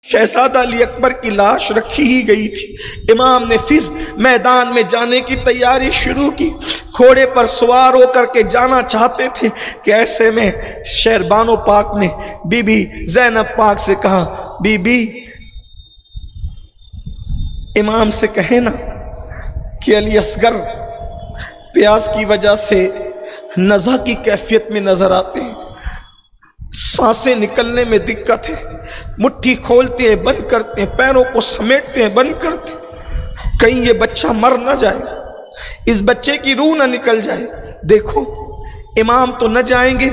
شہزادہ علی اکبر کی لاش رکھی ہی گئی تھی۔ امام نے پھر میدان میں جانے کی تیاری شروع کی، گھوڑے پر سوار ہو کر کے جانا چاہتے تھے کہ ایسے میں شہربانو پاک نے بی بی زینب پاک سے کہا، بی بی امام سے کہے نا کہ علی اصغر پیاس کی وجہ سے نزع کی کیفیت میں نظر آتے ہیں، سانسیں نکلنے میں دقت ہے، مٹھی کھولتے ہیں بند کرتے ہیں، پیروں کو سمیٹتے ہیں بند کرتے ہیں، کہیں یہ بچہ مر نہ جائے، اس بچے کی روح نہ نکل جائے۔ دیکھو امام تو نہ جائیں گے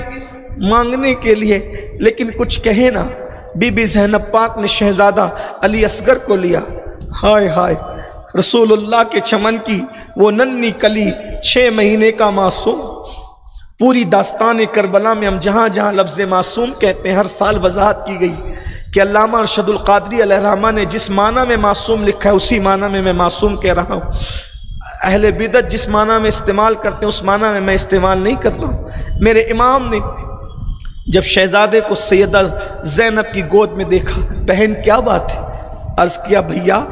مانگنے کے لیے، لیکن کچھ کہے نا۔ بی بی زینب پاک نے شہزادہ علی اصغر کو لیا، ہائے ہائے رسول اللہ کے چمن کی وہ ننھی کلی 6 مہینے کا معصوم۔ پوری داستان کربلا میں ہم جہاں جہاں لفظ معصوم کہتے ہیں ہر سال وضاحت کی گئی کہ علامہ ارشد القادری علیہ الرحمہ نے جس معنی میں معصوم لکھا ہے اسی معنی میں میں معصوم کہہ رہا ہوں۔ اہل بدعت جس معنی میں استعمال کرتے ہیں اس معنی میں استعمال نہیں کر رہا ہوں۔ میرے امام نے جب شہزادے کو سیدہ زینب کی گود میں دیکھا، بہن کیا بات ہے؟ عرض کیا بھیا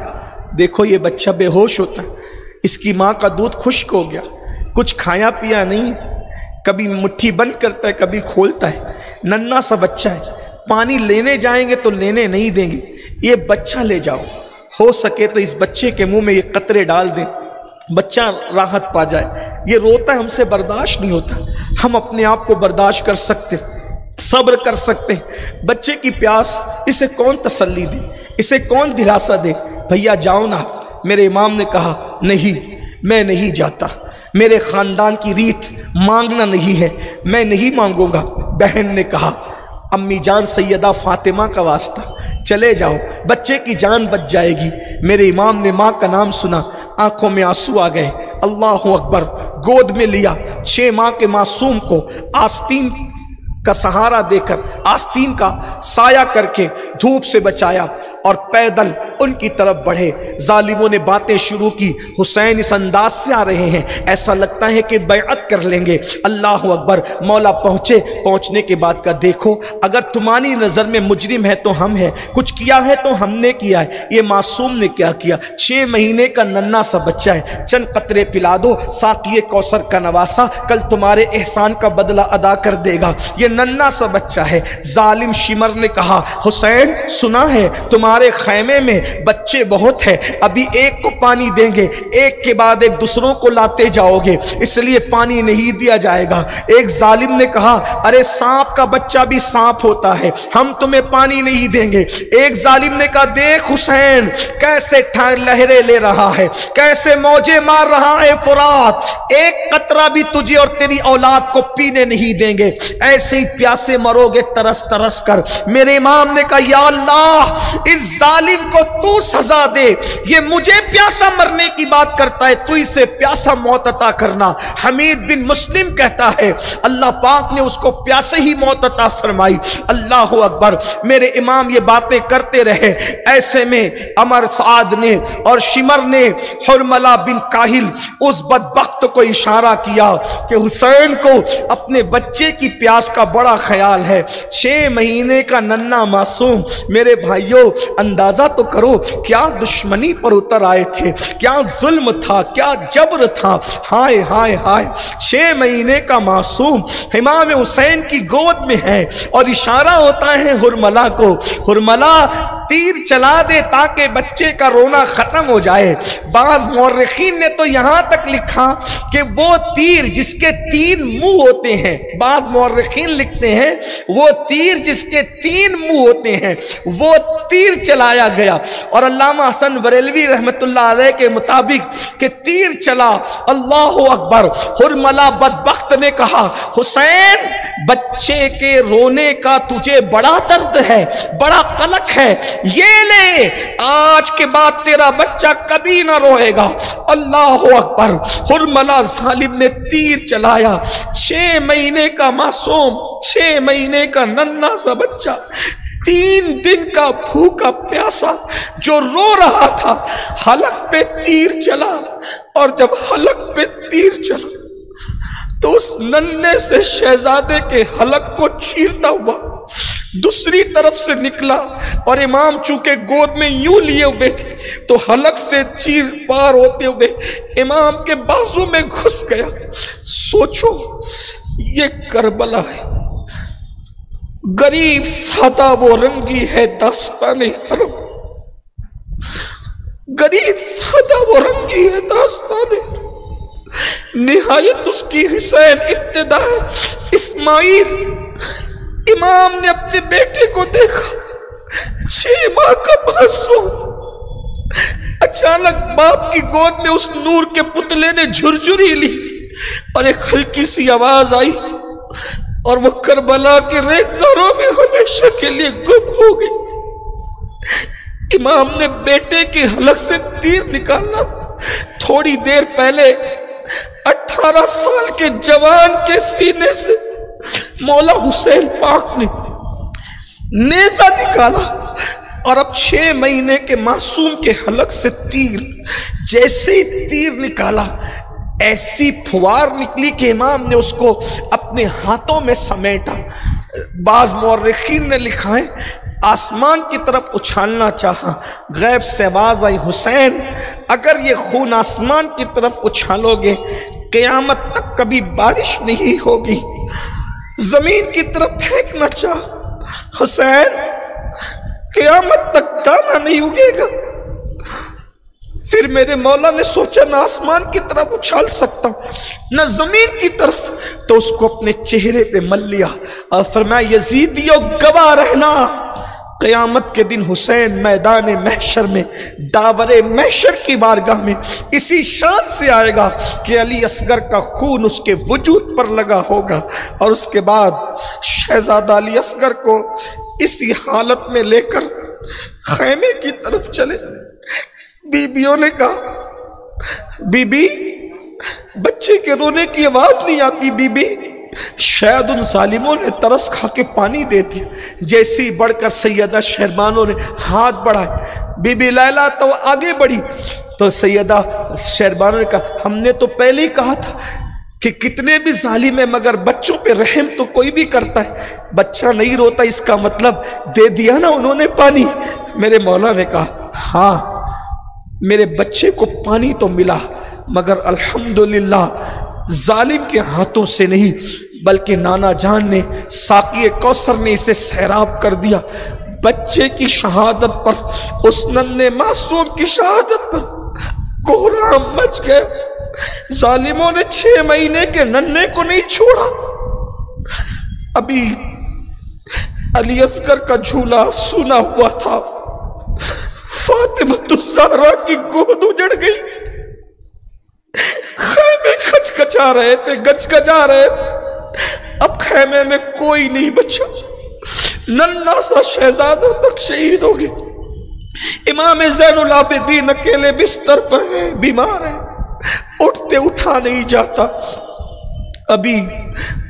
دیکھو یہ بچہ بے ہوش ہوتا ہے، اس کی ماں کا دودھ خشک ہو گیا، کچھ کھایا پیا نہیں، کبھی مٹھی بند کرتا ہے کبھی کھولتا ہے، ننھا سا بچہ ہے، پانی لینے جائیں گے تو لینے نہیں دیں گے، یہ بچہ لے جاؤ، ہو سکے تو اس بچے کے منہ میں یہ قطرے ڈال دیں، بچہ راحت پا جائے۔ یہ روتا ہے ہم سے برداشت نہیں ہوتا، ہم اپنے آپ کو برداشت کر سکتے، صبر کر سکتے ہیں۔ بچے کی پیاس اسے کون تسلی دے، اسے کون دلاسا دے؟ بھیا جاؤ نا۔ میرے امام نے کہا نہیں میں نہیں جاتا، میرے خاندان کی ریت مانگنا نہیں ہے، میں نہیں مانگوں گا۔ بہن نے کہا امی جان سیدہ فاطمہ کا واسطہ چلے جاؤ، بچے کی جان بچ جائے گی۔ میرے امام نے ماں کا نام سنا، آنکھوں میں آنسو آ گئے، اللہ اکبر، گود میں لیا 6 ماہ کے معصوم کو، آستین کا سہارا دے کر، آستین کا سایہ کر کے دھوپ سے بچایا اور پیدل ان کی طرف بڑھے۔ ظالموں نے باتیں شروع کی، حسین اس انداز سے آ رہے ہیں ایسا لگتا ہے کہ بیعت کر لیں گے۔ اللہ اکبر، مولا پہنچے، پہنچنے کے بعد کا دیکھو اگر تمہاری نظر میں مجرم ہے تو ہم ہیں، کچھ کیا ہے تو ہم نے کیا ہے، یہ معصوم نے کیا کیا؟ 6 مہینے کا ننھا سا بچہ ہے، چند قطرے پلا دو، ساقی کوثر کا نواسا کل تمہارے احسان کا بدلہ ادا کر دے گا، یہ ننھا سا بچہ ہے۔ ظالم شمر نے کہا حسین سنا ہے تمہارے خیمے میں بچے بہت ہیں، ابھی ایک کو پانی دیں گے، ایک کے بعد ایک دوسروں کو لاتے جاؤ گے، اس لیے پانی نہیں دیا جائے گا۔ ایک ظالم نے کہا ارے سانپ کا بچہ بھی سانپ ہوتا ہے، ہم تمہیں پانی نہیں دیں گے۔ ایک ظالم نے کہا دیکھ حسین کیسے لہریں لے رہا ہے، کیسے موجیں مار رہا ہے فرات، ایک قطرہ بھی تجھے اور تیری اولاد کو پینے نہیں دیں گے، ایسے ہی پیاسے مرو گے ترس ترس کر۔ میرے امام نے کہا یا اللہ اس ظالم کو تو سزا دے، یہ مجھے پیاسا مرنے کی بات کرتا ہے، تو اسے پیاسا موت عطا کرنا۔ حمید بن مسلم کہتا ہے اللہ پاک نے اس کو پیاسے ہی موت عطا فرمائی۔ اللہ اکبر، میرے امام یہ باتیں کرتے رہے، ایسے میں عمر سعد نے اور شمر نے حرملہ بن کاہل اس بدبخت کو اشارہ کیا کہ حسین کو اپنے بچے کی پیاس کا بڑا خیال ہے، 6 مہینے کا ننھا معصوم۔ میرے بھائیوں اندازہ تو کرو کیا دشمنی پر اتر آئے تھے، کیا ظلم تھا، کیا جبر تھا، ہائے ہائے ہائے، 6 مہینے کا معصوم امام حسین کی گود میں ہے اور اشارہ ہوتا ہے حرملہ کو، حرملہ تیر چلا دے تاکہ بچے کا رونا ختم ہو جائے۔ بعض مورخین نے تو یہاں تک لکھا کہ وہ تیر جس کے 3 منہ ہوتے ہیں، بعض مورخین لکھتے ہیں وہ تیر جس کے 3 منہ ہوتے ہیں وہ تیر چلایا گیا، اور علامہ حسن بریلوی رحمت اللہ علیہ کے مطابق کہ تیر چلا۔ اللہ اکبر، حرملہ بدبخت نے کہا حسین بچے کے رونے کا تجھے بڑا درد ہے، بڑا قلق ہے، یہ لے آج کے بعد تیرا بچہ کبھی نہ روئے گا۔ اللہ اکبر، حرملہ ظالم نے تیر چلایا، 6 مہینے کا معصوم، 6 مہینے کا ننھا سا بچہ، 3 دن کا بھوکا پیاسا جو رو رہا تھا، حلق پہ تیر چلا، اور جب حلق پہ تیر چلا تو اس ننھے سے شہزادے کے حلق کو چیرتا ہوا दूसरी तरफ से निकला और इमाम चूंकि गोद में यूं लिए हुए थे तो हलक से चीर पार होते हुए इमाम के बाजू में घुस गया। सोचो, ये करबला है, गरीब सादा वो रंगी है दास्ताने हरम, गरीब सादा वो रंगी है दास्ताने, निहायत उसकी हुसैन इब्तिदा है इस्माइल। इमाम ने अपने बेटे को देखा, 6 माह का मासूम। अचानक बाप की गोद में उस नूर के पुतले ने झुरझुरी ली और एक हल्की सी आवाज आई और वो करबला के रेगिस्तानों में हमेशा के लिए गुम हो गई। इमाम ने बेटे के हलक से तीर निकाला। थोड़ी देर पहले 18 साल के जवान के सीने से मौला हुसैन पाक ने नेजा निकाला और अब 6 महीने के मासूम के हलक से तीर, जैसे ही तीर निकाला ऐसी फुवार निकली कि इमाम ने उसको अपने हाथों में समेटा। बाज मुअर्रिखीन ने लिखा है आसमान की तरफ उछालना चाहा, गैब से आवाज आई हुसैन अगर ये खून आसमान की तरफ उछालोगे क़यामत तक कभी बारिश नहीं होगी। जमीन की तरफ फेंकना चाह हुसैन, क़यामत तक दाना नहीं उगेगा। फिर मेरे मौला ने सोचा न आसमान की तरफ उछाल सकता न जमीन की तरफ, तो उसको अपने चेहरे पे मल लिया और फरमाया यजीदियो गवाह रहना, क़यामत के दिन हुसैन मैदान महशर में दावरे महशर की बारगाह में इसी शान से आएगा कि अली असगर का खून उसके वजूद पर लगा होगा। और उसके बाद शहजादा अली असगर को इसी हालत में लेकर खैमे की तरफ चले। बीबियों ने कहा बीबी बच्चे के रोने की आवाज नहीं आती बीबी, शायद उन जालिमों ने तरस खा के पानी दे दिया। जैसे ही बढ़कर सैयदा शहरबानों ने हाथ बढ़ाए, बीबी लैला तो आगे बढ़ी तो सैयदा शहरबानों ने कहा हमने तो पहले ही कहा था कि कितने भी जालिम है मगर बच्चों पे रहम तो कोई भी करता है, बच्चा नहीं रोता इसका मतलब दे दिया ना उन्होंने पानी। मेरे मौला ने कहा हाँ मेरे बच्चे को पानी तो मिला मगर अल्हम्दुलिल्लाह जालिम के हाथों से नहीं बल्कि नाना जान ने साक़ी कौसर ने इसे सैराब कर दिया। बच्चे की शहादत पर, उस नन्हे मासूम की शहादत पर कोहराम मच गया। जालिमों ने 6 महीने के नन्हे को नहीं छोड़ा। अभी अली असगर का झूला सुना हुआ था, फातिमा ज़हरा की गोद उजड़ गई थी, खैमे खचखचा रहे थे, गचगचा रहे थे। अब खैमे में कोई नहीं बचा, नन्हा सा शहजादा तक शहीद हो गया। इमाम ज़ैनुल आबिदीन अकेले बिस्तर पर है, बीमार है, उठते उठा नहीं जाता। अभी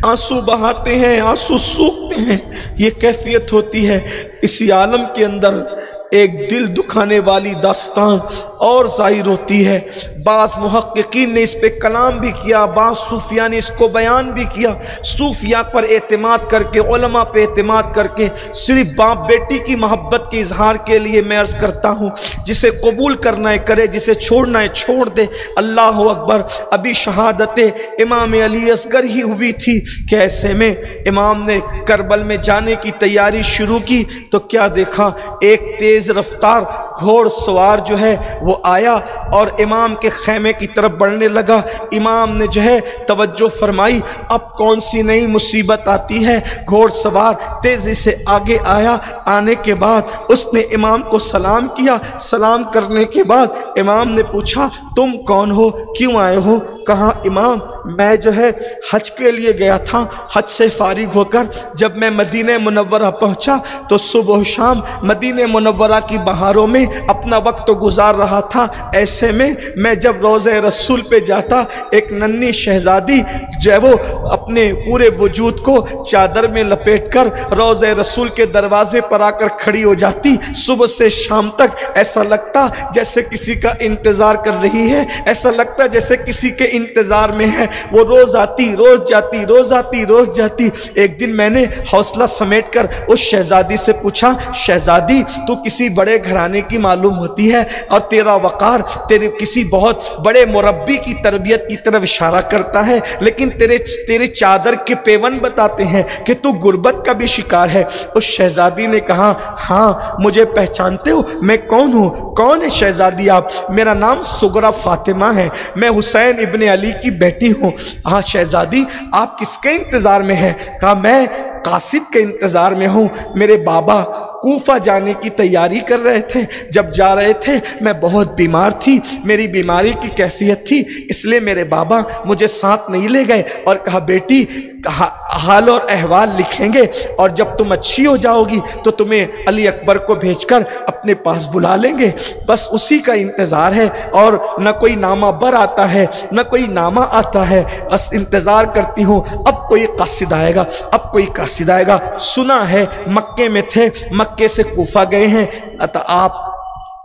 आंसू बहाते हैं, आंसू सूखते हैं, ये कैफियत होती है। इसी आलम के अंदर एक दिल दुखाने वाली दास्तान और जाहिर होती है। बाज़ मुहक्किकीन ने इस पे कलाम भी किया, बाज़ सूफिया ने इसको बयान भी किया। सूफिया पर एतमाद करके, उलमा पे एतमाद करके सिर्फ बाप बेटी की मोहब्बत के इजहार के लिए मैं अर्ज़ करता हूँ, जिसे कबूल करना है करे, जिसे छोड़ना है छोड़ दे। अल्लाह अकबर। अभी शहादत इमाम अली असगर ही हुई थी कि ऐसे में इमाम ने करबल में जाने की तैयारी शुरू की तो क्या देखा, एक तेज रफ्तार घोड़ सवार जो है वो आया और इमाम के खैमे की तरफ बढ़ने लगा। इमाम ने जो है तवज्जो फरमाई, अब कौन सी नई मुसीबत आती है। घोड़ सवार तेजी से आगे आया, आने के बाद उसने इमाम को सलाम किया। सलाम करने के बाद इमाम ने पूछा तुम कौन हो, क्यों आए हो। कहा इमाम मैं जो है हज के लिए गया था, हज से फारिग होकर जब मैं मदीने मुनव्वरा पहुंचा तो सुबह शाम मदीने मुनव्वरा की बहारों में अपना वक्त तो गुजार रहा था। ऐसे में मैं जब रोज़े रसूल पे जाता, एक नन्ही शहजादी जो है वो अपने पूरे वजूद को चादर में लपेटकर रोज़े रसूल के दरवाजे पर आकर खड़ी हो जाती। सुबह से शाम तक ऐसा लगता जैसे किसी का इंतज़ार कर रही है, ऐसा लगता जैसे किसी के इंतजार में है। वो रोज आती, रोज जाती, रोज आती, रोज जाती। एक दिन मैंने हौसला समेटकर उस शहजादी से पूछा, शहजादी तू किसी बड़े घराने की मालूम होती है और तेरा वकार तेरे किसी बहुत बड़े मुरब्बी की तरबियत की तरफ इशारा करता है, लेकिन तेरे चादर के पेवन बताते हैं कि तू गुर्बत का भी शिकार है। उस शहजादी ने कहा, हाँ मुझे पहचानते हो, मैं कौन हूँ? कौन है शहजादी आप? मेरा नाम सुगरा फातिमा है, मैं हुसैन इब्ने अली की बेटी हूँ। हाँ शहजादी आप किसके इंतजार में हैं? कहा मैं कासिद के इंतजार में हूँ। मेरे बाबा कूफा जाने की तैयारी कर रहे थे, जब जा रहे थे मैं बहुत बीमार थी, मेरी बीमारी की कैफियत थी, इसलिए मेरे बाबा मुझे साथ नहीं ले गए और कहा बेटी हाल और अहवाल लिखेंगे और जब तुम अच्छी हो जाओगी तो तुम्हें अली अकबर को भेजकर अपने पास बुला लेंगे। बस उसी का इंतज़ार है और न कोई नामा बर आता है न कोई नामा आता है, बस इंतज़ार करती हूँ अब कोई कासिद आएगा, अब कोई कासिद आएगा। सुना है मक्के में थे, मक्के से कूफा गए हैं। अतः आप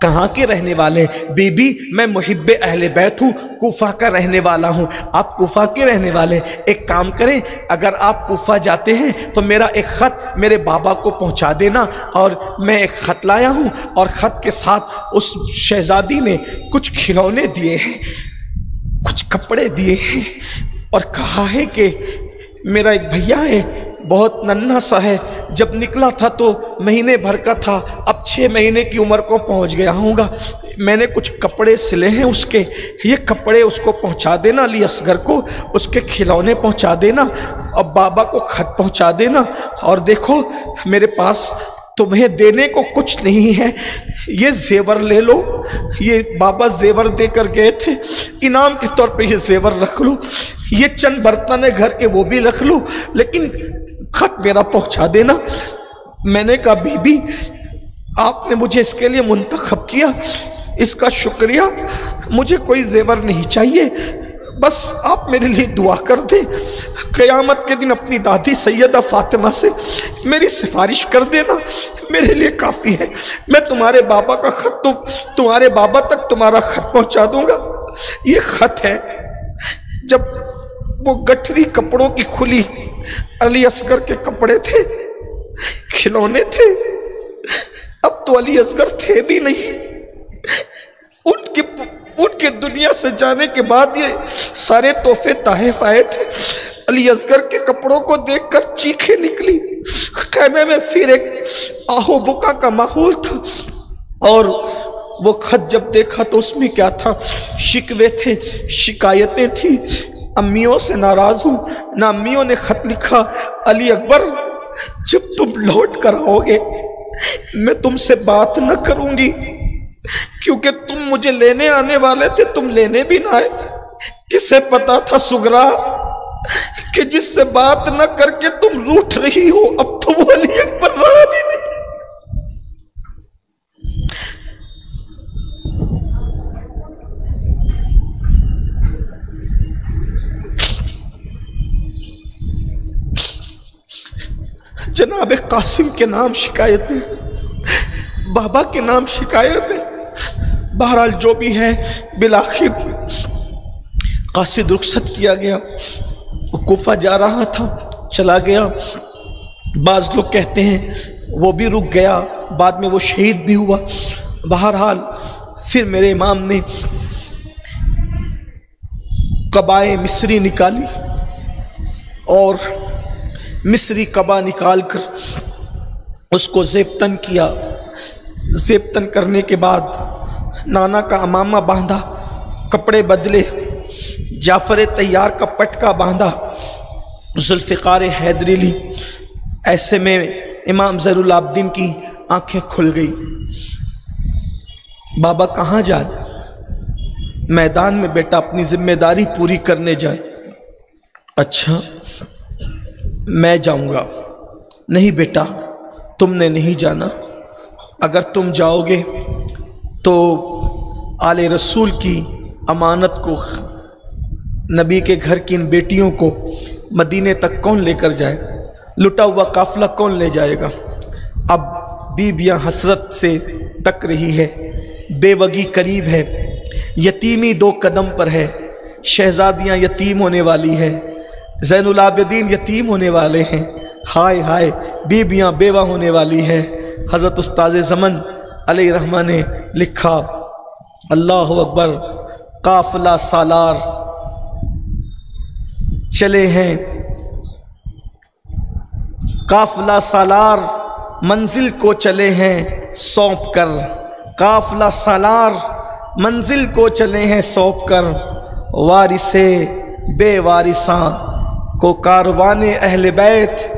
कहाँ के रहने वाले? बीबी मैं मुहिब्बे अहले बैत हूँ, कूफा का रहने वाला हूँ। आप कूफा के रहने वाले, एक काम करें अगर आप कूफा जाते हैं तो मेरा एक ख़त मेरे बाबा को पहुँचा देना। और मैं एक ख़त लाया हूँ और ख़त के साथ उस शहज़ादी ने कुछ खिलौने दिए हैं, कुछ कपड़े दिए हैं और कहा है कि मेरा एक भैया है, बहुत नन्हा सा है, जब निकला था तो महीने भर का था, अब 6 महीने की उम्र को पहुंच गया होगा। मैंने कुछ कपड़े सिले हैं उसके, ये कपड़े उसको पहुंचा देना, अली असगर को उसके खिलौने पहुंचा देना और बाबा को खत पहुंचा देना। और देखो मेरे पास तुम्हें देने को कुछ नहीं है, ये जेवर ले लो, ये बाबा जेवर देकर गए थे, इनाम के तौर पे ये जेवर रख लो, ये चंद बर्तन है घर के वो भी रख लो, लेकिन खत मेरा पहुंचा देना। मैंने कहा बीबी आपने मुझे इसके लिए मुंतखब किया, इसका शुक्रिया, मुझे कोई जेवर नहीं चाहिए, बस आप मेरे लिए दुआ कर दें। क़यामत के दिन अपनी दादी सैयदा फातिमा से मेरी सिफारिश कर देना, मेरे लिए काफ़ी है। मैं तुम्हारे बाबा का खत तुम्हारे बाबा तक तुम्हारा खत पहुंचा दूंगा। ये खत है जब वो गठरी कपड़ों की खुली अली असगर के कपड़े थे, खिलौने थे, अब तो अली असगर थे भी नहीं। उनके दुनिया से जाने के बाद ये सारे तोहफे ताहिफ आए थे। अली असगर के कपड़ों को देखकर चीखें निकली, खैमे में फिर एक आहो बुका का माहौल था। और वो खत जब देखा तो उसमें क्या था, शिकवे थे, शिकायतें थी, अम्मियों से नाराज हूँ। ना अम्मियों ने खत लिखा, अली अकबर जब तुम लौट कर आओगे मैं तुमसे बात न करूंगी, क्योंकि तुम मुझे लेने आने वाले थे, तुम लेने भी ना आए। किसे पता था सुगरा कि जिससे बात न करके तुम रूठ रही हो, अब तो वो अली अकबर रहा भी नहीं। जनाब कासिम के नाम शिकायतें, बाबा के नाम शिकायतें, बहरहाल जो भी है बिलाखिर कासिद रुखसत किया गया। वो कूफा जा रहा था, चला गया। बाज़ लोग कहते हैं वो भी रुक गया, बाद में वो शहीद भी हुआ। बहरहाल फिर मेरे इमाम ने कबाए मिस्री निकाली और मिस्री कबा निकाल कर उसको ज़ेबतन किया। ज़ेबतन करने के बाद नाना का अमामा बांधा, कपड़े बदले, जाफ़र तैयार का पटका बांधा, ज़ुल्फ़िकार हैदरी ली। ऐसे में इमाम ज़ैनुल आबिदीन की आंखें खुल गई। बाबा कहाँ जाए? मैदान में बेटा अपनी जिम्मेदारी पूरी करने जाए। अच्छा मैं जाऊंगा। नहीं बेटा तुमने नहीं जाना, अगर तुम जाओगे तो आले रसूल की अमानत को, नबी के घर की इन बेटियों को मदीने तक कौन लेकर जाएगा? लुटा हुआ काफिला कौन ले जाएगा? अब बीबियाँ हसरत से तक रही है, बेवगी करीब है, यतीमी 2 कदम पर है, शहजादियाँ यतीम होने वाली है, ज़ैनुल आबिदीन यतीम होने वाले हैं, हाय हाय बीबियाँ बेवा होने वाली है। हज़रत उस्ताद ज़मन अलैहि रहमा ने लिखा, अल्लाहु अकबर, काफ़िला सालार चले हैं, काफ़िला सालार मंजिल को चले हैं सौंप कर, काफ़िला सालार मंजिल को चले हैं सौंप कर, वारिसे बेवारिसां को कारवाने अहले बैत